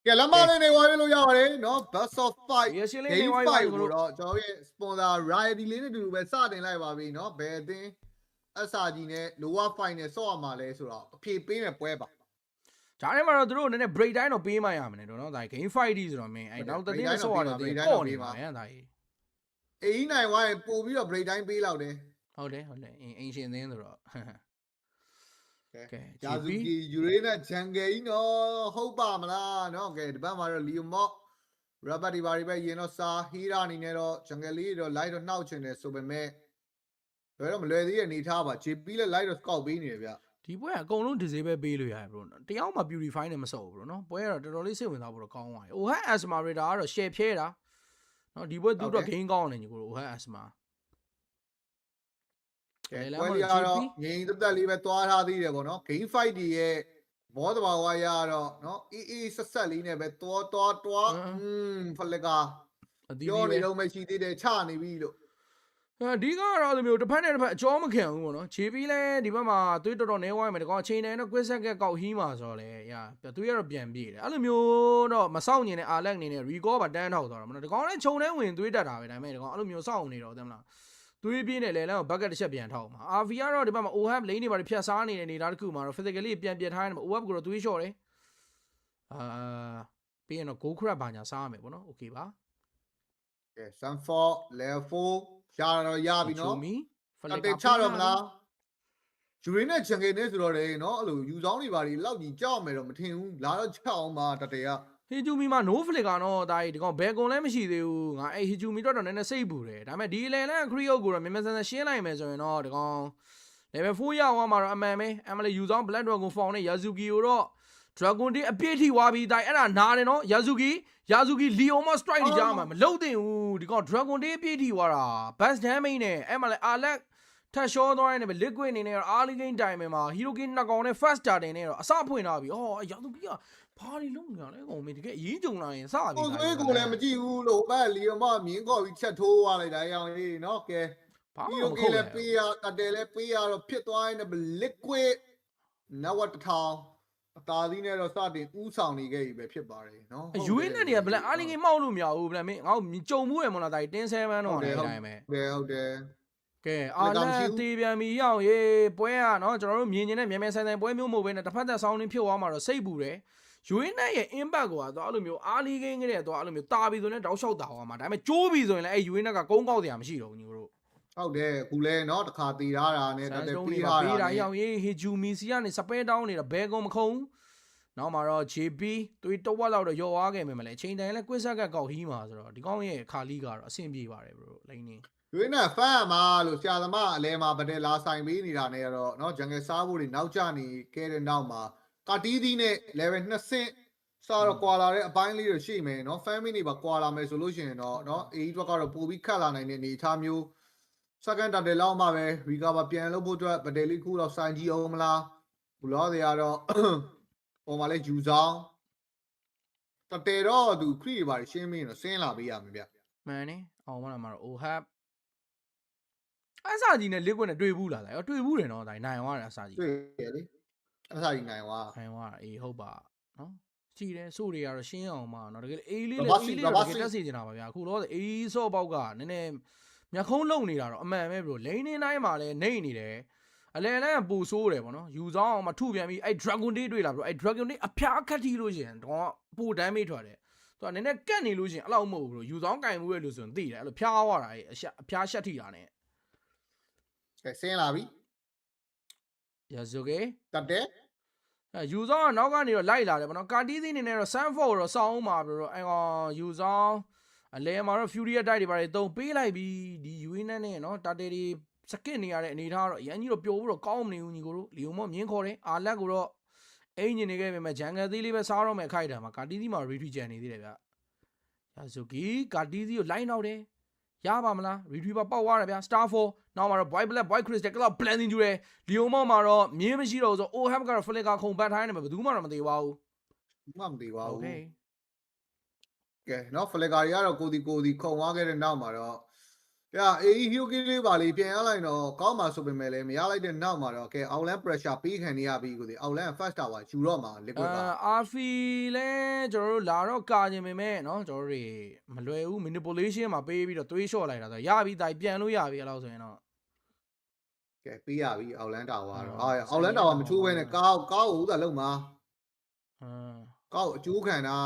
ကဲလမ်းမလေးနေဝိုင်းလို့ရပါတယ်နော် Best of 5 ရေရှင်းလေး Game နေဝိုင်း 5 ကို ကိုတော့ကျွန်တော်ရဲ့ sponsor Riot လေးနဲ့တူတူပဲစတင်လိုက်ပါပြီနော်ဘယ်အသင်း SRG နဲ့ Lower Final ဆော့ရမှာလဲဆိုတော့အဖြေပေးမယ်ပွဲပါဂျားထဲမှာတော့သူတို့နည်းနည်း break time တော့ပေးမှရမယ်နော်ဒါ game 5D ဆိုတော့မင်းအဲ့နောက်တစ်တင်းဆော့ရတယ်တင်းပေါ့နေပါရဲ့ဒါကြီးအေးနိုင်ဝိုင်းပို့ပြီးတော့ break time ပေးလောက်တယ်ဟုတ်တယ်အင်ရှင်သင်းဆိုတော့ကဲဂျာဇူကီယူရေးနဲ့ဂျန်ဂယ်ကြီးနော်ဟုတ်ပါမလားနော်ကဲဒီဘက်မှာတော့လီယိုမော့ရဘတ်ဒီဘာတွေပဲရင်တော့စာဟီရာအနေနဲ့တော့ဂျန်ဂယ်လေးတော့ light တော့နှောက်ချင်တယ်ဆိုပေမဲ့ဘယ်တော့မလွယ်သေးတဲ့အနေထားပါ JP လည်း light တော့ scout ပေးနေတယ်ဗျဒီပွဲကအကုန်လုံး disable ပေးလို့ရတယ် bro တယောက်မှ purify နဲ့မစော့ဘူး bro နော်ပွဲကတော့တော်တော်လေးစိတ်ဝင်စားဖို့တော့ကောင်းပါတယ် OH Asma Radar ကတော့ share ဖြဲတာနော်ဒီပွဲသူတော့ gain ကောင်းတယ်ညီကို OH Asma ကဲပွဲလေးကတော့ငိန်တက်လေးပဲသွားထားသေးတယ်ပေါ့နော် game fight တွေရဲ့ဘောတဘာဝရတော့နော်အေးဆက်ဆက်လေးနဲ့ပဲတွားဖလက်ကပြောနေတော့မရှိသေးတယ်ချနေပြီလို့အဓိကတော့ဒီမျိုးတစ်ဖက်နဲ့တစ်ဖက်အကျော်မခံဘူးပေါ့နော်ခြေပြီးလဲဒီဘက်မှာသွေးတော်တော်နေဝိုင်းမယ်ဒီကောင်အချိန်တိုင်းတော့ quiz set ကကောက်ဟီးမှာဆိုတော့လေရာသွေးရတော့ပြန်ပြေးတယ်အဲ့လိုမျိုးတော့မစောင့်ညင်တဲ့အာလက်အနေနဲ့ recall ပါတန်းထောက်သွားတာမနော်ဒီကောင်လည်းခြုံထဲဝင်သွေးတက်တာပဲဒါပေမဲ့ဒီကောင်အဲ့လိုမျိုးစောင့်နေတော့တယ်မလားသွေးပြင်းနေလေလမ်းကို bucket တစ်ချက်ပြန်ထောက်မှာ RV ကတော့ဒီဘက်မှာ OHAP lane တွေပါဖြတ်စားနေတဲ့နေတာတစ်ခုမှာတော့ physically ပြန်ပြထားရတယ် OHAP ကိုတော့သွေးလျှော့တယ်ပြီးရင်တော့ go crab ဘာညာစားရမယ်ပေါ့နော် okay ပါကဲ Sunford level 4ရှာတော့ရပြီနော်တေချတော့မလားဂျူရင်းနဲ့ချန်ကင်နဲ့ဆိုတော့လေနော်အဲ့လိုယူဆောင်တွေပါတွေလောက်ကြီးကြောက်မယ်တော့မထင်ဘူးလာတော့ချက်အောင်ပါတတေကဟီဂျူမီမှာ no flicker တော့ဒါဒီကောင်ဘယ်ကွန်လည်းမရှိသေးဘူးငါအဲ့ဟီဂျူမီတော့နည်းနည်းစိတ်ပူတယ်ဒါပေမဲ့ဒီလေနဲ့ခရီးအုပ်ကိုတော့မြန်မြန်ဆန်ဆန်ရှင်းလိုက်မယ်ဆိုရင်တော့ဒီကောင် level 4ရောက်သွားမှာတော့အမှန်ပဲအမလေးယူဆောင် black dragon form နဲ့ yazuki ကိုတော့ dragon တေးအပြည့်ထိဝါပြီးတိုင်းအဲ့ဒါနားတယ်နော် yazuki leoma strike တွေကြားမှာမလုံတင်ဘူးဒီကောင် dragon တေးအပြည့်ထိဝါတာ best damage နဲ့အဲ့မှာလဲ alec ထက်ရှောသွားရင်လည်း liquid အနေနဲ့တော့ early game time မှာ hiroki နှစ်ကောင်နဲ့ first starting နဲ့တော့အစဖွင့်ထားပြီဟော yazuki ကဘာတွေလုံးနေတာလဲကောင်မင်းတကယ်အရင်ကြုံလာရင်စပြီကိုသွေးကိုလည်းမကြည့်ဘူးလို့ပဲလီယိုမမြင်းခေါ်ပြီးချက်ထိုးသွားလိုက်တာရောင်လေးနော်ကဲဘာမှမခုတ်လဲပေးရတတယ်လဲပေးရတော့ဖြစ်သွားရင် liquid နဝတ်ထောင်အသာသီးနဲ့တော့စတင်ဥဆောင်နေခဲ့ပြီပဲဖြစ်ပါတယ်နော်ယူရင်းနဲ့တွေကဘလက်အားလင်းကြီးမောက်လို့မရဘူးဘလက်မင်းငါ့ကိုကြုံမှုရမလားဒါတင်း7တော့အဲ့တိုင်းပဲဟုတ်တယ်ကဲအာလက်တေးပြန်ပြီရောက်ရေးပွဲကနော်ကျွန်တော်တို့မြင်နေတဲ့မြန်မြန်ဆန်ဆန်ပွဲမျိုးမဟုတ်ဘဲနဲ့တစ်ဖက်သက်ဆောင်းရင်းဖြစ်သွားမှာတော့စိတ်ပူတယ်ယူရင်းနဲ့ရဲ့ impact ကိုကတော့အဲ့လိုမျိုးအားလီးကင်းကလေးကတော့အဲ့လိုမျိုးတာပြီဆိုရင်တောက်လျှောက်တာသွားမှာဒါပေမဲ့ကျိုးပြီဆိုရင်လည်းအဲ့ယူရင်းနဲ့ကကုန်းကောက်တရားမရှိတော့ဘူးညီတို့ဟုတ်တယ်ခုလဲเนาะတခါတီထားတာနဲ့တက်ပြီးတာရောက်ရေးဟီဂျူမီစီကနေစပဲတောင်းနေတာဘဲကုန်းမခုံနောက်မှာတော့ JP သွေးတဝက်လောက်တော့ရော့သွားခဲ့မယ်မလဲအချိန်တိုင်းလဲကွစ်ဆက်ကကောက်ဟီးမှာဆိုတော့ဒီကောင်းရဲ့ခါလီကတော့အဆင်ပြေပါတယ်ဘရိုလိန်နေရွေးနဲ့ဖန်မှာလို့ဆရာသမားအလဲမှာဗတယ်လာဆိုင်ပေးနေတာနဲ့တော့เนาะဂျန်ဂယ်စားဖို့တွေနောက်ကျနေခဲ့တဲ့နောက်မှာကာတီးသီးနဲ့ level 2ဆင့်စားတော့ကွာလာတဲ့အပိုင်းလေးတွေရှိမယ်เนาะ family တွေပါကွာလာမယ်ဆိုလို့ရှိရင်တော့เนาะအေးဘက်ကတော့ပို့ပြီးခတ်လာနိုင်တဲ့အနေအထားမျိုး second တက်တယ်လောက်မှပဲ recover ပြန်လုပ်ဖို့အတွက်ဗတယ်လေးခုတော့စိုင်းကြည့်အောင်မလားဘူးလို့တွေကတော့ဟိုမှာလဲယူဆောင်တတဲတော့သူခရီးပါရှင်းမင်းတော့ဆင်းလာပေးရမယ်ဗျမှန်နေအောင်မလားမှာတော့ OHAP အစာကြီးနဲ့ liquid နဲ့တွေ့ဘူးလားလားတွေ့ဘူးတယ်နော်ဒါနိုင်သွားတယ်အစာကြီးတွေ့တယ်လေအစာကြီးနိုင်သွားအေးဟုတ်ပါနော်ကြည်တယ်စိုးတွေကတော့ရှင်းအောင်မှာနော်တကယ်အေးလေးတော့တကယ်တက်စီနေတာပါဗျာအခုတော့အေးဆော့ပေါက်ကနည်းနည်းမြခုံးလုံနေတာတော့အမှန်ပဲဘရိုလိန်နေတိုင်းမှာလဲနေနေတယ်အလဲလဲပူဆိုးတယ်ဗောနော်ယူဆောင်အောင်မထုပြန်ပြီးအဲ့ dragon day တွေ့လာဘရိုအဲ့ dragon day အဖျားခတ်ထီလို့ရှင်တော့ပို damage ထွက်တယ်သူကနည်းနည်းကတ်နေလို့ရှင်အဲ့လောက်မဟုတ်ဘူးဘရိုယူဆောင်ကင်မှုရဲ့လို့ဆိုရင်သိတယ်အဲ့လိုဖျားသွားတာအဖျားရှက်ထီတာနဲ့ဆင်းလာပြီ Yazuki တက်တယ်ယူဆောင်ကနောက်ကနေတော့လိုက်လာတယ်ဗောနော်ကာတီးစီနေနဲ့တော့ Sunford တော့စောင်းအောင်ပါဘရိုအဲ့ယူဆောင်အလဲမှာတော့ Fury တိုက်တွေပါတယ်တုံးပေးလိုက်ပြီးဒီ UAN နဲ့နော်တာတေတွေစကစ်နေရတဲ့အနေထားတော့အရင်ကြီးတော့ပျော်ဘူးတော့ကောင်းမနေဘူးညီကိုတို့လီယိုမော့မြင်းခေါ်တယ်အာလက်ကိုတော့အင်ဂျင်နေခဲ့ပေမဲ့ဂျန်ဂယ်သေးလေးပဲစားတော့မယ်အခိုက်အတန့်မှာကာတီးစီမှာ retreat ကြံနေသေးတယ်ဗျယာဇူကီကာတီးစီကို line နောက်တယ်ရပါမလား retriever ပေါက်သွားတယ်ဗျ star 4နောက်မှာတော့ boy black boy crystal ကလောက် blending ကျူတယ်လီယိုမော့မှာတော့မြင်းမရှိတော့ဆို OHAP ကတော့ flicker ခုံပတ်ထားနေမှာဘယ်သူမှတော့မသေးပါဘူးမှမသေးပါဘူးကဲနော် flicker တွေကတော့ကိုဒီခုံသွားခဲ့တဲ့နောက်မှာတော့ ဗျာအေးဟီယိုကီလေးပါလေပြန်ရလိုက်တော့ကောင်းမှာဆိုပေမဲ့လည်းမရလိုက်တဲ့နောက်မှာတော့ကဲအောက်လန် pressure ပေးခံနေရပြီကိုဒီအောက်လန် first tower ယူတော့မှာ liquid ပါ အာဖီလဲကျွန်တော်တို့လာတော့ကာခြင်းပေမဲ့เนาะကျွန်တော်တို့မလွယ်ဘူး manipulation မှာပေးပြီးတော့သွေးလျှော့လိုက်တာဆိုရပြီတိုင်ပြန်လို့ရပြီအဲ့လောက်ဆိုရင်တော့ ကဲပေးရပြီအောက်လန် tower တော့အောက်လန် tower မချိုးဘဲနဲ့ကောက်ကိုဥသာလုံးမှာကောက်အကျိုးခံတာ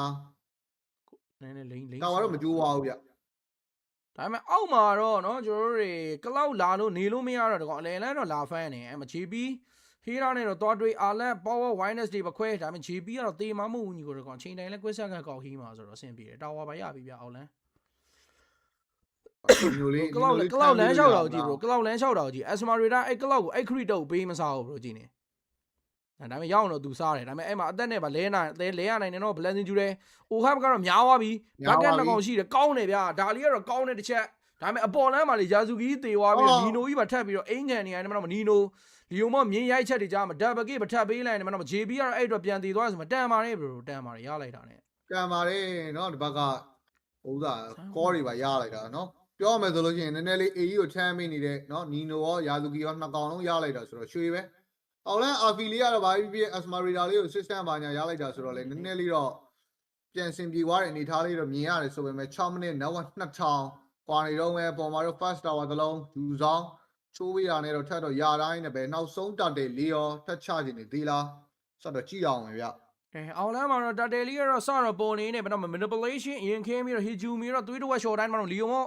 နည်းနည်းလိမ့် tower တော့မချိုးပါဘူးဗျ ဒါပေမဲ့အောက်မှာတော့เนาะကျွန်တော်တို့ကလောက်လာလို့နေလို့မရတော့တကောင်အလဲလန်းတော့လာဖမ်းနေအဲ့မချီပြီးဟေးရာနဲ့တော့သွားတွေးအာလက် power wireless တွေပဲခွဲဒါပေမဲ့ JP ကတော့တေးမမှုဘူးညီကိုတကောင်ချိန်တိုင်းလဲကွက်ဆက်ကကောက်ဟီးမှာဆိုတော့အဆင်ပြေတယ်တာဝါပါရပြီဗျအောက်လန်း မျိုးလေး ကလောက်လမ်းလျှောက်တော့ကြည့် bro ကလောက်လမ်းလျှောက်တော့ကြည့် Asmarita အဲ့ကလောက်ကိုအဲ့ခရစ်တုတ်ပေးမစားဘူး bro ကြည့်နေဒါပေမဲ့ရောက်တော့သူစားတယ်ဒါပေမဲ့အဲ့မှာအသက်နဲ့ဗလဲနိုင်လဲရနိုင်တယ်တော့ blessing ကျူတယ်အိုဟပ်ကတော့များသွားပြီဘက်ကက်နှစ်ကောင်ရှိတယ်ကောင်းတယ်ဗျာဒါလေးကတော့ကောင်းတဲ့တစ်ချက်ဒါပေမဲ့အပေါ်လမ်းမှာလေယာစုကီတေသွားပြီးနီနိုကြီးပါထပ်ပြီးတော့အင်ကန်နေရတယ်မတော့နီနိုလီယိုမော့မြင်းရိုက်ချက်တွေကြားမှာဒက်ဘကေပထပ်ပေးလိုက်တယ်မတော့ JB ကတော့အဲ့တော့ပြန်တည်သွားဆိုမှတန်ပါတယ် bro တန်ပါတယ်ရလိုက်တာနဲ့ ကံပါတယ်เนาะဒီဘက်ကဥသာကောတွေပါရလိုက်တာเนาะပြောမယ်ဆိုလို့ရှိရင်နည်းနည်းလေး AE ကိုချမ်းမိနေတဲ့เนาะနီနိုရောယာဇူကီရောနှစ်ကောင်လုံးရလိုက်တာဆိုတော့ရွှေပဲအောက်လန်အာဖီလေးကတော့ဘာဖြစ်ဖြစ် Asmarita လေးကို system ဘာညာရလိုက်တာဆိုတော့လေနည်းနည်းလေးတော့ပြန်စင်ပြေသွားတဲ့အနေထားလေးတော့မြင်ရတယ်ဆိုပေမဲ့6မိနစ်နောက်2000ကွာနေတော့ပဲပေါ်မှာတော့ first tower တစ်လုံးယူဆောင်ချိုးဝေးရနဲ့တော့ထပ်တော့ရတိုင်းနဲ့ပဲနောက်ဆုံးတတ်တယ်လေးရောထပ်ချခြင်းနေသေးလားဆက်တော့ကြည့်အောင်ပဲဗျ အောင်လမ်းမှာတော့တာတယ်လီကတော့စတော့ပုံနေနေဘာလို့ manipulation အရင်ခင်းပြီးတော့ Hijumi တော့သွေးတော့ short time မှာတော့ Leo မော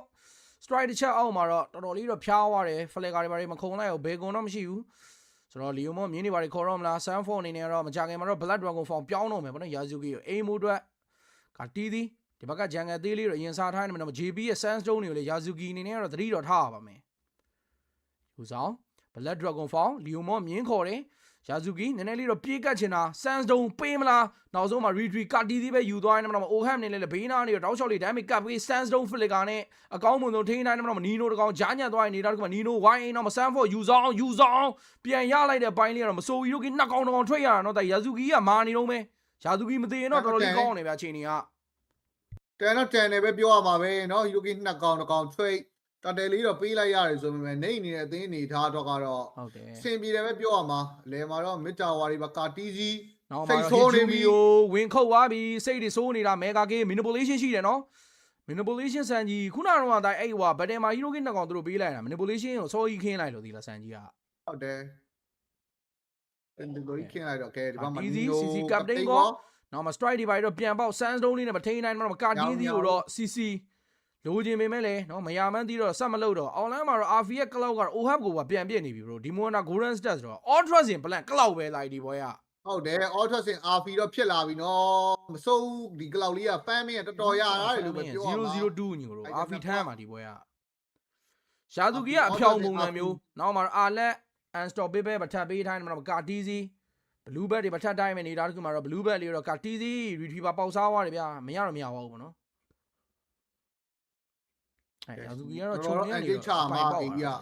strike တစ်ချက်အောက်မှာတော့တော်တော်လေးတော့ဖျားသွားတယ် flag တွေဘာတွေမခုံလိုက်ဘူးဘေကွန်တော့မရှိဘူးဆိုတော့ Leo မောမြင်းတွေဘာတွေခေါ်တော့မလား Sunfall အနေနဲ့တော့မကြခင်မှာတော့ Blood Dragon Form ပြောင်းတော့မယ်ဗောနော် Yazuki ကိုအိမ်မိုးအတွက်ကတီးသည်ဒီဘက်က Jungle သေးလေးတော့အရင်စားထားနေမှာတော့ JB ရဲ့ Sandstone တွေကိုလေ Yazuki အနေနဲ့ကတော့သတိတော့ထားရပါမယ်ဟူဆောင် Blood Dragon Form Leo မောမြင်းခေါ်တယ်ယာဇူကီနည်းနည်းလေးတော့ပြေးကတ်ချင်တာ Sandstone ပေးမလားနောက်ဆုံးမှာ retreat ကတီးသေးပဲယူသွားနေမှာတော့ Oham နေလေဘေးနာနေတော့တောက်လျှောက်လေး damage ကပ်ပြီး Sandstone flicker နဲ့အကောင်းမွန်ဆုံးထိန်းနိုင်နေမှာတော့ Nino တကောင်ဂျားညံ့သွားနေတာတကမှ Nino wine တော့မ Sanford ယူဆောင်ပြန်ရလိုက်တဲ့ဘိုင်းလေးကတော့မဆိုးကြီးတို့ကနှစ်ကောင်တကောင်ထွက်ရတာတော့ယာဇူကီကမာနေတော့မယ်ယာဇူကီမသေးရင်တော့တော်တော်လေးကောင်းနေဗျာအချိန်ကြီးကတန်တော့တန်တယ်ပဲပြောရမှာပဲเนาะဟီရိုကီနှစ်ကောင်တစ်ကောင်ထွက်တတယ်လေးတော့ပေးလိုက်ရတယ်ဆိုပေမဲ့နေနေတဲ့အသင်းနေထားတော့ကတော့ဟုတ်တယ်စင်ပြေတယ်ပဲပြောရမှာအလဲမှာတော့မစ်တာဝါတွေပါကာတီစီ နောက်မှာဆိုးနေပြီဝင်ခုတ်သွားပြီစိတ်တွေဆိုးနေတာ mega game manipulation ရှိတယ်နော် manipulation စံကြီးခုနကတော့အတိုင်းအဲ့ဟိုဘတ်တယ်မာဟီရိုကင်းနှစ်ကောင်သူတို့ပေးလိုက်တာ manipulation ကိုစောကြီးခင်းလိုက်လို့ဒီလားစံကြီးကဟုတ်တယ်တင်ဒီလိုခင်းလိုက်တော့ကဲဒီဘက်မှာ CC captain ကောနောက်မှာ strike တွေပါတော့ပြန်ပေါက် Sandstone လေးနဲ့မထိန်းနိုင်တော့ကာတီစီကိုတော့ CCလိုချင်ပေမဲ့လည်းနော်မယာမန်းတီးတော့ဆက်မလို့တော့ online မှာတော့ RV ရဲ့ cloud ကတော့ OHAP ကိုပါပြန်ပြစ်နေပြီ bro ဒီမိုနာ golden stats ဆိုတော့ ultra စင် plan cloud ပဲလိုက်ဒီဘောရဟုတ်တယ် ultra စင် RV တော့ဖြစ်လာပြီနော်မစိုးဒီ cloud လေးက fan မင်းတော်တော်ရတာတယ်လို့ပဲပြောရမှာ002ညီကိုတော့ RV ထမ်းမှာဒီဘောရရှာသူကြီးကအဖြောင်ပုံစံမျိုးနောက်မှာအာလက် unstoppable ပဲထပ်ပေးထိုင်းမှာကာတီစီ blue bed တွေပဲထပ်တိုင်းမယ်နေတာတခုမှာတော့ blue bed လေးတော့ကာတီစီ retriever ပေါက်စားသွားတယ်ဗျာမရတော့မရပါဘူးဗောနော်အဲ့ယာဇူကီကတော့ချုံနေနေတော့ပိုက်ပေါက်တာ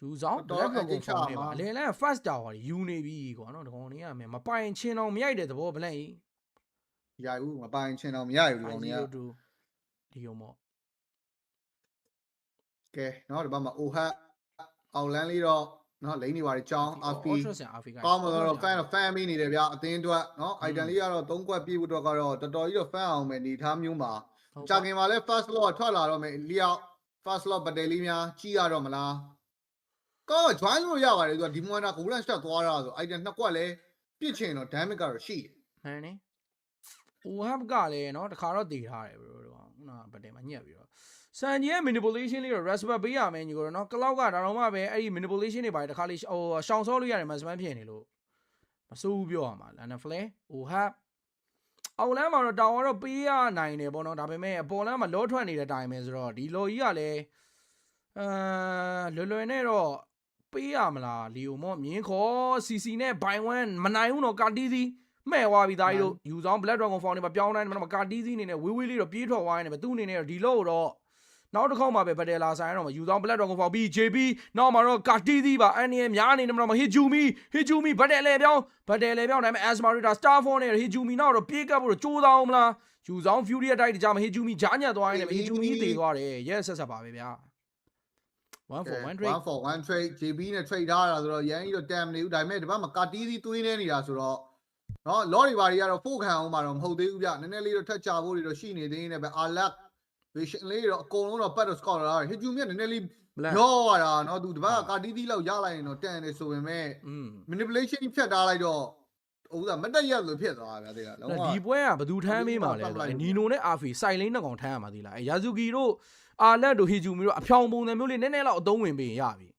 ယူဆောင်လက်ကောင်ကိုဖောင်းနေပါအလဲလဲ first tower ယူနေပြီကွာနော်ဒီကောင်နေရမယ်မပိုင်ချင်းအောင်မရိုက်တဲ့သဘောဗလန့်ကြီးရိုက်ဘူးမပိုင်ချင်းအောင်မရဘူးဒီကောင်နေရဒီယုံမော့ကဲနော်ဒီဘက်မှာအိုဟတ်အောက်လန်းလေးတော့နော်လိမ့်နေပါလေချောင်း RP ကောင်းမလို့တော့ fan မီးနေတယ်ဗျအသင်းအတွက်နော် item လေးကတော့3ကွက်ပြည့်ဖို့တော့ကတော့တော်တော်ကြီးတော့ fan အောင်မယ်နေထားမျိုးမှာကြာခင်မှာလဲ first lot ထွက်လာတော့မယ်လျောက် first lot ပတ်တယ်လေးများကြီးရတော့မလားကော join လို့ရပါတယ်သူကဒီမွန်နာ golden star သွားတာဆို item နှစ်ကွက်လဲပြစ်ချင်တော့ damage ကတော့ရှိတယ်ဟန်နေOHAP ကလည်းနော်တခါတော့တည်ထားတယ် bro တို့ခုနပတ်တယ်မှာညက်ပြီးတော့စံကြီးရဲ့ manipulation လေးတော့ respect ပေးရမယ်ညီကိုတော့နော် cloud ကဒါတော့မှပဲအဲ့ဒီ manipulation တွေပါတယ်တခါလေးဟိုရှောင်စောလို့ရတယ် maximum ဖြစ်နေလို့မစိုးဘူးပြောရမှာ Lana Flare OHAP အောက်လမ်းမှာတော့တောင်ကတော့ပေးရနိုင်တယ်ပေါ့နော်ဒါပေမဲ့အပေါ်လမ်းမှာလောထွက်နေတဲ့အတိုင်းပဲဆိုတော့ဒီလော်ကြီးကလည်းလွယ်နဲ့တော့ပေးရမလားလီယိုမော့မြင်းခေါ် CC နဲ့ဘိုင်ဝမ်မနိုင်ဘူးတော့ကာတီစီမှဲ့သွားပြီသားကြီးတို့ယူဆောင် Black Dragon Form တွေမှာပြောင်းတိုင်းမှာကာတီစီအနေနဲ့ဝေးဝေးလေးတော့ပြေးထွက်သွားနေတယ်သူ့အနေနဲ့ဒီလော့တော့နောက်တစ်ခေါက်မှာပဲဘတ်တယ်လာဆိုင်တော့ယူဆောင် Black Dragon Form ပြီး JB နောက်မှာတော့ကာတီစီပါအန်နီရဲ့များနေတယ်မှာ Hijumi ဘတ်တယ်လေပြောင်းဒါပေမဲ့ Asmarita Starfall နဲ့ Hijumi နောက်တော့ပြေးကပ်ဖို့တော့ကြိုးစားအောင်မလားယူဆောင် Fury အတိုက်တကြမှာ Hijumi ဂျားညံ့သွားနေတယ် Hijumi တေသွားတယ် yes ဆက်ပါပဲဗျာ 1 for 1 trade 1 for 1 trade JB နဲ့ trade ထားတာဆိုတော့ရန်ကြီးတော့တမ်နေဘူးဒါပေမဲ့ဒီဘက်မှာကာတီးသီးသွေးနေနေတာဆိုတော့နော်လော်ရီဘာတွေကတော့ဖို့ခံအောင်မှာတော့မဟုတ်သေးဘူးဗျနည်းနည်းလေးတော့ထက်ချဖို့တွေတော့ရှိနေသေးနေပဲအာလက် vision လေးတော့အကုန်လုံးတော့ပတ်တော့ scout လာဟစ်ဂျူမြက်နည်းနည်းလေးရောရတာနော်သူဒီဘက်ကကာတီးသီးလောက်ရလိုက်ရင်တော့တန်နေဆိုပေမဲ့ manipulation ဖြတ်ထားလိုက်တော့ဥစ္စာမတက်ရက်လို့ဖြစ်သွားတာဗျာသေးလားလုံးဝ ဒီပွဲကဘယ်သူထမ်းမေးမှာလဲနီနိုနဲ့အာဖီစိုက်လိမ့်နှစ်ကောင်ထမ်းရမှာသေးလားယာဇူကီတို့အာလက်တို့ဟီဂျူမီတို့အဖြောင်ပုံစံမျိုးလေးနည်းနည်းလောက်အသုံးဝင်ပေးရပြီ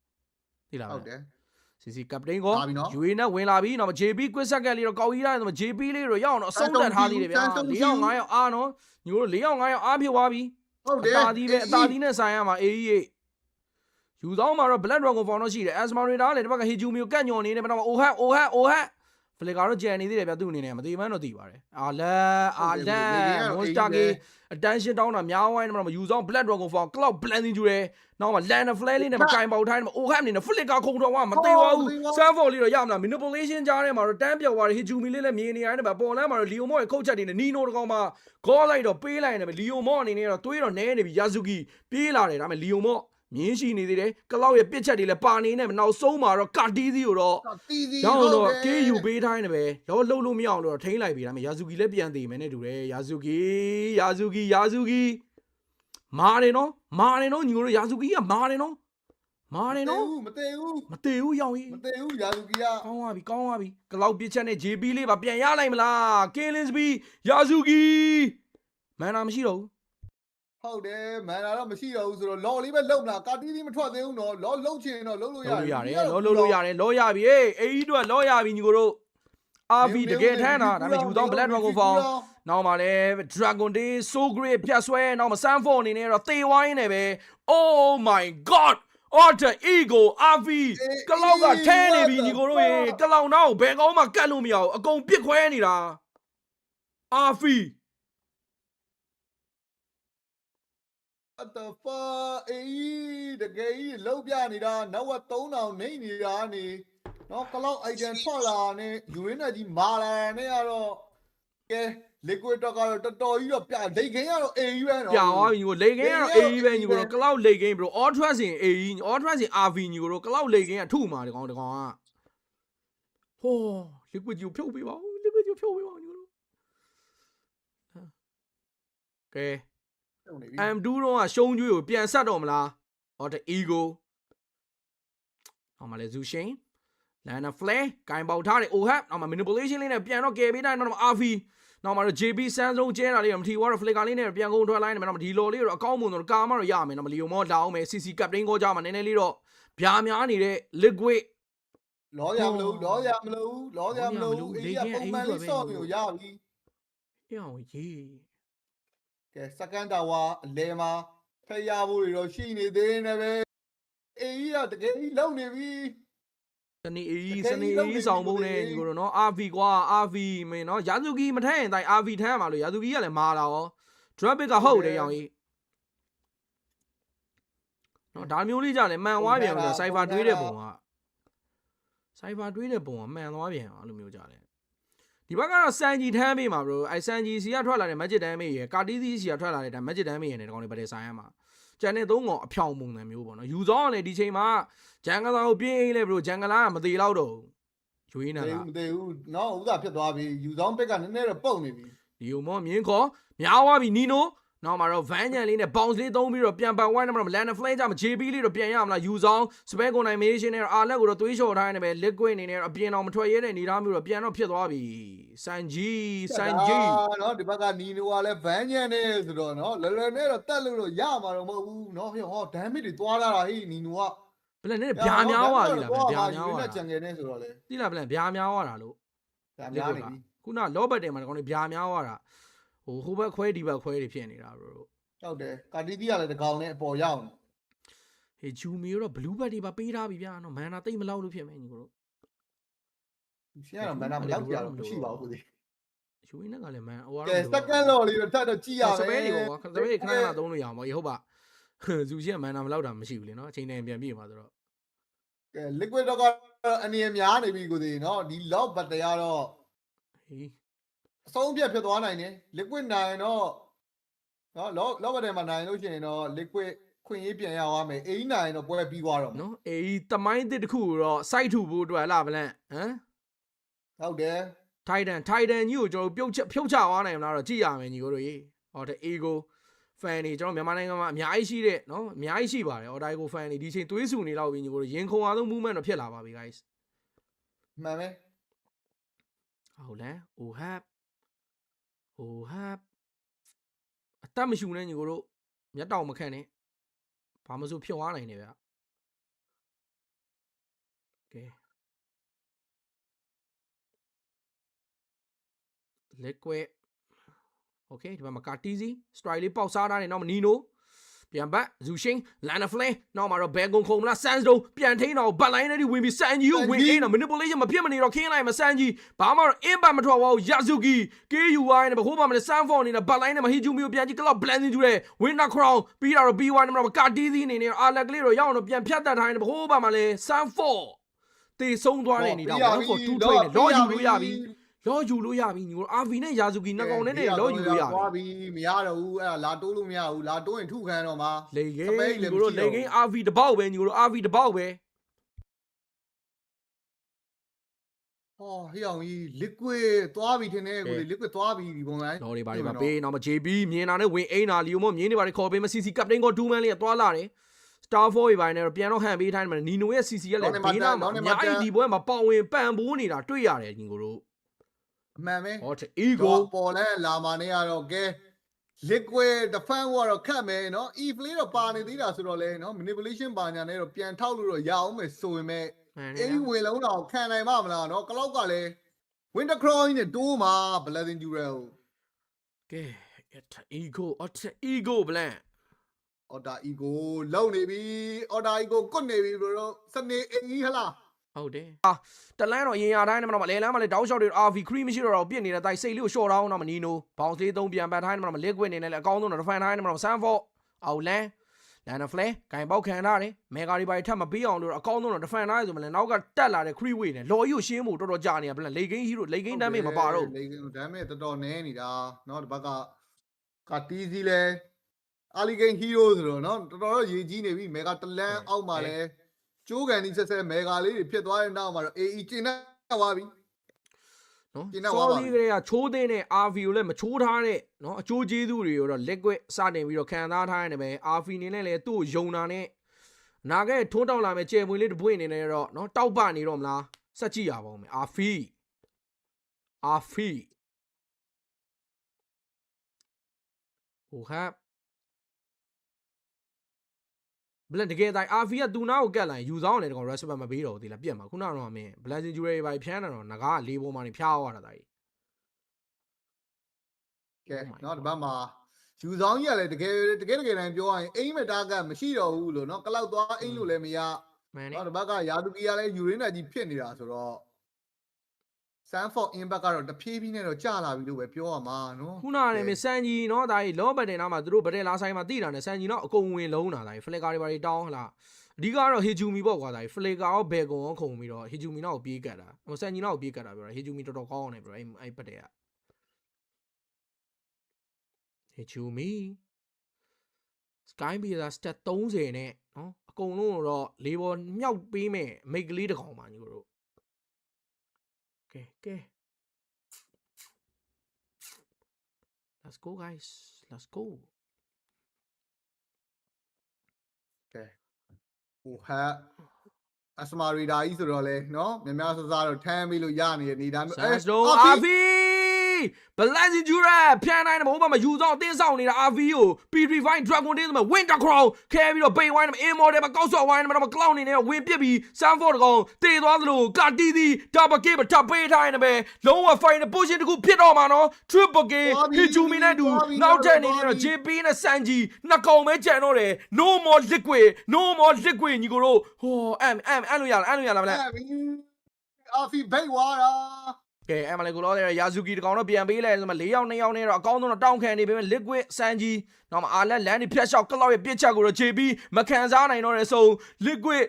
သိလားဟုတ်တယ်စီစီကပတိန်ကောယူအေနဲ့ဝင်လာပြီနော် JP ကွစ်ဆက်ကလေးတော့ကောက်ကြီးရတယ် JP လေးတော့ရောက်အောင်အဆုံးတက်ထားသေးတယ်ဗျာ4ယောက်5ယောက်အားနော်ညီတို့4ယောက်5ယောက်အားဖြစ်သွားပြီဟုတ်တယ်အသာဒီပဲအသာဒီနဲ့ဆိုင်ရမှာအေးကြီးယူဆောင်မှာတော့ Black Dragon Form တော့ရှိတယ် Asmarita လည်းဒီဘက်ကဟီဂျူမီကိုကတ်ညွန်နေတယ်မတော့အိုဟတ်ဖလေကာတော့ကြံနေသေးတယ်ဗျာသူ့အနေနဲ့မသေးမှန်းတော့သိပါတယ်အာလက်မွန်စတာကီ attention တောင်းတာများဝိုင်းနေမှာယူဆောင် Black Dragon Form Cloud Blending ကျူတယ်နောက်မှာ Land Flare လေးနဲ့မကင်ပေါက်ထိုင်းမှာအိုဟတ်အနေနဲ့ဖလေကာခုံတော်ကမသေးပါဘူး Sunfall လေးတော့ရမလား manipulation ကြားထဲမှာတော့တန်းပြောက်သွားတယ်ဟီဂျူမီလေးလည်းမြင်နေရတယ်ဗျာပေါ်လမ်းမှာတော့လီယိုမော့ရဲ့ခုတ်ချက်တွေနဲ့နီနိုတကောင်မှာဂေါ်လိုက်တော့ပေးလိုက်နေတယ်လီယိုမော့အနေနဲ့တော့တွေးတော့နဲနေပြီယာဇူကီပြေးလာတယ်ဒါပေမဲ့လီယိုမော့မြင်းရှိနေသေးတယ်ကလောက်ရဲ့ပစ်ချက်တွေလည်းပါနေနေနောက်ဆုံးမှာတော့ကာတီးသီးကိုတော့ရောင်းတော့ကေးယူပေးထိုင်းတယ်ပဲလောလှုပ်လို့မရအောင်လို့ထိန်းလိုက်ပြီဒါပေမဲ့ယာဇူကီလည်းပြန်သေးမယ်နဲ့တူတယ်ယာဇူကီမာတယ်နော်ညီတို့ယာဇူကီကမာတယ်နော်မသေးဘူးရောင်းကြီးမသေးဘူးယာဇူကီကကောင်းသွားပြီကလောက်ပစ်ချက်နဲ့ JP လေးပါပြန်ရလိုက်မလားကင်းလင်းစပီယာဇူကီမန်နာမရှိတော့ဘူးဟုတ်တယ်မန်နာတော့မရှိတော့ဘူးဆိုတော့လော်လေးပဲလုံမလားကာတီးသီးမထွက်သေးဘူးနော်လော်လုံချင်တော့လုံလို့ရတယ်လောရပြီအေးတို့လောရပြီညီကိုတို့ RV တကယ်ထမ်းတာဒါပေမဲ့ယူတော့ Black Dragon Form နောက်မှာလည်း Dragon Day So Great ဖြတ်ဆွဲနောက်မှာ Sunfall အနေနဲ့တော့သေဝိုင်းနေပဲ Oh my god Alter Ego RV ကလောက်ကထဲနေပြီညီကိုတို့ရေကလောက်နောက်ဘယ်ကောင်းမှကတ်လို့မရဘူးအကုန်ပြစ်ခွဲနေတာ RV What the fuck အေးတကယ်ကြီးလုံးပြနေတာနောက်က3000နေနေတာနေနော်ကလောက် item ထွက်လာနဲ့ယူရင်းနဲ့ကြီးမာလာနဲ့ကတော့ကဲ liquid တော့ကတော့တော်တော်ကြီးတော့ပြဒိတ်ခင်းကတော့အေးကြီးပဲနော်ပြသွားပြီညီကိုလေခင်းကတော့အေးကြီးပဲညီကိုတော့ကလောက်လေခင်းဘရို all trust ရင်အေးကြီး all trust ရင် RV ညီကိုတော့ကလောက်လေခင်းကထုမှာဒီကောင်ကဟော liquid ကြီးဖြုတ်ပေးပါဦးညီကိုတို့ကဲM2 တော့ရှုံးကျွေးကိုပြန်ဆက်တော့မလားဟောတဲ့ ego အောင်မလဲ Zushin Lana Flare ကင်ပေါက်ထားတယ် OHAP နောက်မှာ manipulation လေးနဲ့ပြန်တော့ကယ်ပေးတိုင်းနောက်မှာ RV နောက်မှာတော့ JB စမ်းဆုံးကျဲတာလေးမထီဝါတော့ flicker လေးနဲ့ပြန်ကုန်ထွက်လိုက်နေမယ်နောက်မှာဒီလော်လေးတော့အကောင်းမွန်တော့ကာမတော့ရမယ်နောက်မှာလီယိုမောလာအောင်မယ် CC ကပ်တိန်ကိုကြားမှာနည်းနည်းလေးတော့ဗျာများနေတဲ့ liquid လောရမလို့အေးကပုံမှန်လေးစော့မျိုးရပြီအေးအောင်ရေး ကဲ second tower အလဲမှာဖျက်ရဖို့တွေတော့ရှိနေသေးနေပဲအေးကတကယ်ကြီးလုံနေပြီစနေအေးဆောင်ပုံနဲ့ညီကိုတို့နော် RV ကွာ RV မင်းနော်ယာဇူကီမထမ်းရင်တိုင်း RV ထမ်းရမှာလို့ယာဇူကီကလည်းမာလာရော Drapit ကဟုတ်တယ်ရောင်ကြီးနော်ဒါမျိုးလေးကြတယ်မှန်သွားပြန်လို့ Cypher တွေးတဲ့ပုံကမှန်သွားပြန်အဲ့လိုမျိုးကြတယ်ဒီဘက်ကတော့စန်ဂျီထမ်းပေးမှာဘရိုအဲစန်ဂျီစီကထွက်လာတဲ့ Magic Damage ရယ်ကာတီးသီးစီကထွက်လာတဲ့ Magic Damage ရယ်နဲ့ဒီကောင်တွေဗတဲ့ဆိုင်ရမှာကျန်တဲ့သုံးကောင်အဖြောင်ပုံစံမျိုးပေါ့နော်ယူဆောင်ကလည်းဒီချိန်မှာဂျန်ဂလာကိုပြင်းအေးလဲဘရိုဂျန်ဂလာကမသေးတော့ဘူးရွေးနေတာမသေးဘူးနော်ဥသာဖြစ်သွားပြီယူဆောင်ပက်ကနည်းနည်းတော့ပုတ်နေပြီဒီုံမောမြင်းခေါ်များသွားပြီနီနိုနောက်မှာတော့ van ညံလေးနဲ့ bounce လေးသုံးပြီးတော့ပြန်ပတ်ဝိုင်းနေမှာ land flame ကြမှာ JB လေးတော့ပြန်ရမလားယူဆောင် spare coordination နဲ့အာလက်ကိုတော့သွေးလျှော်ထားနေပဲ liquid အနေနဲ့အပြင်အောင်မထွက်ရဲတဲ့နေသားမျိုးတော့ပြန်တော့ဖြစ်သွားပြီစန်ဂျီနော်ဒီဘက်ကနီနိုကလည်း van ညံနေဆိုတော့နော်လွယ်လွယ်နဲ့တော့တက်လို့တော့ရမှာတော့မဟုတ်ဘူးနော်ဟော damage တွေသွားလာတာဟေးနီနိုကဘလန်နဲ့ဗျာများသွားပြီလားဗျာများသွားတာကြံငယ်နေဆိုတော့လေတိလားဘလန်ဗျာများသွားတာလို့ဗျာများနေပြီခုနလောဘတ်တယ်မှာကောင်တွေဗျာများသွားတာဟိုဘက်ခွဲဒီဘက်ခွဲတွေဖြစ်နေတာဘရိုဟုတ်တယ်ကာတီတီကလည်းတကောင်နဲ့အပေါ်ရောက်နေဟေးဂျူမီတော့ blue bat တွေပါပေးထားပြီဗျာနော်မန်နာတိတ်မလောက်လို့ဖြစ်မယ်ညီကိုတို့ရှင်းရတော့မန်နာမလောက်ကြတော့မရှိပါဘူးဒီယူဝင်းကလည်းမန်ဟိုကတော့ကဲ second law လေးတော့ထပ်တော့ကြည့်ရမယ်စပယ်တွေပေါ့စပယ်ခဏသုံးလို့ရအောင်ပေါ့ဟုတ်ပါဇူရှင်းမန်နာမလောက်တာမရှိဘူးလေနော်အချိန်တိုင်းပြန်ပြေးမှာဆိုတော့ကဲ liquid တော့အနေအများနေပြီကိုသေးနော်ဒီ lock ဘတ်တရားတော့ဟေးအဆုံးပြတ်ဖြစ်သွားနိုင်တယ် liquid နိုင်တော့နော်လောဘတ်ထဲမှာနိုင်လို့ရှိရင်တော့ liquid ခွင့်ရေးပြန်ရသွားမယ်အိမ်နိုင်တော့ပွဲပြီးသွားတော့ နော်အေးတမိုင်းတစ်ခုတော့ site ထူဖို့အတွက်လားဗလန့်ဟမ် ဟုတ်တယ် Titan ကြီးကိုကျွန်တော်ဖြုတ်ချသွားနိုင်မလားတော့ကြည့်ရမယ်ညီတို့ရေဟောတဲ့ ego fan တွေကျွန်တော်မြန်မာနိုင်ငံမှာအများကြီးရှိတဲ့နော်အများကြီးရှိပါတယ်ဟော ego fan တွေဒီချိန်သွေးဆူနေတော့ပြီညီတို့ရင်ခုန်အားဆုံး movement တော့ဖြစ်လာပါပြီ guys မှန်ပဲ ဟုတ်လဲ oh hap အသက်မရှူနဲ့ညီတို့မျက်တောင်မခန့်နဲ့ဘာမှမဆိုဖြုတ်သွားနိုင်တယ်ဗျကဲ liquid okay ဒီမှာကာတီစီ strike လေးပေါက်စားထားတယ်နောက်မနီနိုပြန်ဘတ်ဇူရှင်းလန်နဖလင်းနောက်မှာတော့ဘယ်ကုံခုံမလားဆန်စတုံပြန်ထိန်းတော့ဘတ်လိုင်းနဲ့ဒီဝင်ပြီးဆန်ဂျီကိုဝင်အိန်းတော့ manipulation မဖြစ်မနေတော့ခင်းလိုက်မှာဆန်ဂျီဘာမှတော့ impact မထွက်ပါဘူးယာဇူကီ KUI နဲ့ဘိုးပါမလဲဆန်ဖော်နေတဲ့ဘတ်လိုင်းနဲ့မဟီဂျူမီကိုပြန်ကြည့်ကလောက် blending ကျူတဲ့ winner crown ပြီးတော့ B1 နဲ့တော့ကာတီစီအနေနဲ့အာလက်ကလေးတော့ရောက်တော့ပြန်ဖြတ်တတ်ထားနေဘိုးပါမလဲဆန်ဖော်တေဆုံးသွားနေနေတာ1 for 2 trade နဲ့လောယူလို့ရပြီလောယူလို့ရပြီညီကို RV နဲ့ယာဇူကီနှစ်ကောင်နဲ့လောယူလို့ရပြီသွားပြီမရတော့ဘူးအဲ့ဒါလာတိုးလို့မရဘူးလာတိုးရင်ထုခံတော့မှာ လေကင်းညီကိုလေကင်း RV တပေါက်ပဲညီကို RV တပေါက်ပဲဟောဟိအောင်ကြီး liquid သွားပြီထင်တယ်ကိုလေ liquid သွားပြီဒီပုံစံလော်တွေပါတွေပါပေးနောက်မ JB မြင်တာနဲ့ဝင်အိန်းတာလီယိုမို့မြင်းတွေပါတွေခေါ်ပေးမ CC ကပ်တိန်ကို2 man လေးသွားလာတယ်Star 4တွေပိုင်းနဲ့တော့ပြန်တော့ဟန်ပေးထားတယ်မှာနီနိုရဲ့ CC ကလည်းဘေးနားမှာအများကြီးဒီပွဲမှာပေါင်ဝင်ပန်ပိုးနေတာတွေ့ရတယ်ညီကိုတို့အမှန်ပဲဟောတဲ့ ego ပေါ်လဲလာမာနေရတော့ကဲ liquid defense ကတော့ခတ်မယ်နော် e play တော့ပါနေသေးတာဆိုတော့လဲနော် manipulation ပါညာနဲ့တော့ပြန်ထောက်လို့တော့ရအောင်မယ်ဆိုရင်မဲ့အိမ်ဝင်လုံးတော့ခံနိုင်မှာမလားနော်ကလောက်ကလည်း winter crown နဲ့တိုးမှာ blessing jewel ကဲ ego blank order ego လုံနေပြီ order ego ကွတ်နေပြီဘလို့စနေအင်းကြီးဟလားဟုတ်တယ်တလန်းတော့ရင်ရတိုင်းနဲ့မတော့လေလန်းမလေးတောက်လျှောက်တွေ RV cream မရှိတော့ပြစ်နေတဲ့တိုက်စိတ်လေးကိုရှော့တောင်းတော့မနီနိုဘောင်သေးသုံးပြန်ပတ်ထိုင်းနဲ့မတော့ liquid နေနဲ့လည်းအကောင်းဆုံးတော့ refine ထိုင်းနဲ့မတော့ sunfall အောက်လန်နဖလဲဂိုင်ပေါက်ခံထားတယ်မေဂါဒီပိုင်ထပ်မပေးအောင်လို့အကောင်းဆုံးတော့ defend ထားရဆိုမလဲနောက်ကတက်လာတဲ့ free way နဲ့လော်ကြီးကိုရှင်းဖို့တော်တော်ကြာနေတာဗျလေဂိမ်းဟီးရိုလေဂိမ်း damage မပါတော့လေဂိမ်း damage တော်တော်နည်းနေတာเนาะဒီဘက်ကကတီးစီလဲအာလီဂိမ်းဟီးရိုဆိုတော့เนาะတော်တော်ရေးကြီးနေပြီမေဂါတလန်းအောက်မှာလဲကျိုးကန်ဒီဆက်ဆက်မေဂါလေးတွေဖြစ်သွားတဲ့နောက်မှာတော့ AE ကျင်းနေသွားပြီနော်စောလီကလေးကချိုးသိတဲ့ RV ကိုလည်းမချိုးထားတဲ့နော်အချိုးကျေးဇူးတွေကိုတော့ liquid စတင်ပြီးတော့ခံစားထားရတယ်ပဲ RV နေနဲ့လည်းသူ့ယုံနာနဲ့နာခဲ့ထုံးတောက်လာမဲ့ကျယ်ပွင့်လေးတပွင့်နေနဲ့တော့နော်တောက်ပနေတော့မလားစက်ကြည့်ရပါဦးမယ် RV ဟိုဟာဘလန်တကယ်တိုင်း RV ကသူနာကိုကတ်လိုက်ယူဆောင်တယ်တကောင် respect မပေးတော့ဘူးဒီလားပြက်မှာခုနကတော့မင်း blessing jewelry ပဲဖြန်းတယ်တော့ငကားလေးပေါ်မှာနေဖြားသွားတာဒါကြီးကဲเนาะဒီဘက်မှာယူဆောင်ကြီးကလည်းတကယ်တိုင်းပြောရရင်အိမ်မတာကမရှိတော့ဘူးလို့เนาะကလောက်သွားအိမ်လို့လည်းမရเนาะဒီဘက်ကယာတူကီကလည်းယူရင်းနဲ့ကြီးဖြစ်နေတာဆိုတော့Sanford impact ကတော့တဖြည်းဖြည်းနဲ့တော့ကျလာပြီလို့ပဲပြောရမှာနော်ခုနကလည်းစန်ကြီးနော်ဒါကြီးလောဘတ်တင်နာမှာသူတို့ဗတယ်လာဆိုင်မှာတိတာနဲ့စန်ကြီးတော့အကုန်ဝင်လုံးတာဒါကြီးဖလီကာတွေပါတွေတောင်းဟလားအဓိကတော့ဟေဂျူမီပေါ့ကွာဒါကြီးဖလီကာရောဘယ်ကုံရောခုံပြီးတော့ဟေဂျူမီနောက်ကိုပြေးကတ်တာဟိုစန်ကြီးနောက်ကိုပြေးကတ်တာပြောတာဟေဂျူမီတော်တော်ကောင်းအောင်နေပြောအဲ့ပတ်တယ်ကဟေဂျူမီစကိုင်းဘီသာစတက်30နဲ့နော်အကုန်လုံးတော့လေးပေါ်မြောက်ပေးမယ်မိတ်ကလေးတစ်ကောင်ပါညီတို့Okay. Let's go, guys. Let's go. Okay. ဟိုဟာအစမာရီဒါကြီးဆိုတော့လေနော်များဆဆတော့ထမ်းပြီးလို့ရနေတဲ့နေသားမျိုးRV Blessing Jewelry ဖြန်းနိုင်တယ်ဘိုးမယူဆောင်တင်းဆောင်နေတာ RV ကို P35 Dragon Day ဆိုမှာ Winter Crown ခဲပြီးတော့ Bay Wine မှာ Immortal မှာကောက်ဆော့ Wine မှာတော့ Cloud နေနဲ့ဝင်ပြစ်ပြီး Sanford ကောင်တည်သွားသလိုကာတီတီ Double K မှာထပ်ပေးထားနေတယ်ပဲလုံးဝ Final Position တခုဖြစ်တော့မှာနော် Triple K ဟီဂျူမီနဲ့တူနောက်ထပ်နေတော့ JP နဲ့ Sanji နှစ်ကောင်ပဲကြံတော့တယ် No more liquid ညီကိုတို့ဟောအန်လို့ရလားမလဲRV ဘိတ်ဝါတာကဲအမလေးကိုလောတဲ့ယာဇူကီတကောင်တော့ပြန်ပေးလိုက်ဆိုမှ4ယောက်2ယောက်နဲ့တော့အကောင်းဆုံးတော့တောင်းခံနေပေမဲ့ liquid စန်ကြီးနောက်မှအာလက်လန်ဒီဖြတ်လျှောက်ကလောက်ရဲ့ပြစ်ချက်ကိုတော့ခြေပြီးမခံစားနိုင်တော့တဲ့ဆို liquid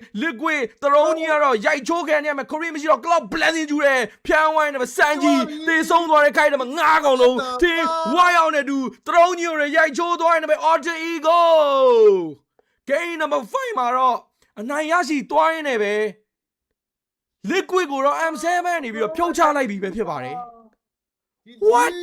သရုံးကြီးကတော့ရိုက်ချိုးခံနေရမယ်ခရီးမရှိတော့ cloud blessing ကျူတယ်ဖြန်းဝိုင်းနေမှာစန်ကြီးသေဆုံးသွားတဲ့ခိုက်တယ်မှာ9ကောင်လုံးတင်းဝါရောက်နေတူသရုံးကြီးကိုရိုက်ချိုးသွားနေမယ် alter ego game number 5မှာတော့အနိုင်ရရှိသွားရင်းနဲ့ပဲ liquid ကိုတော့ M7 နေပြီးတော့ဖြုတ်ချလိုက်ပြီပဲဖြစ်ပါတယ် What?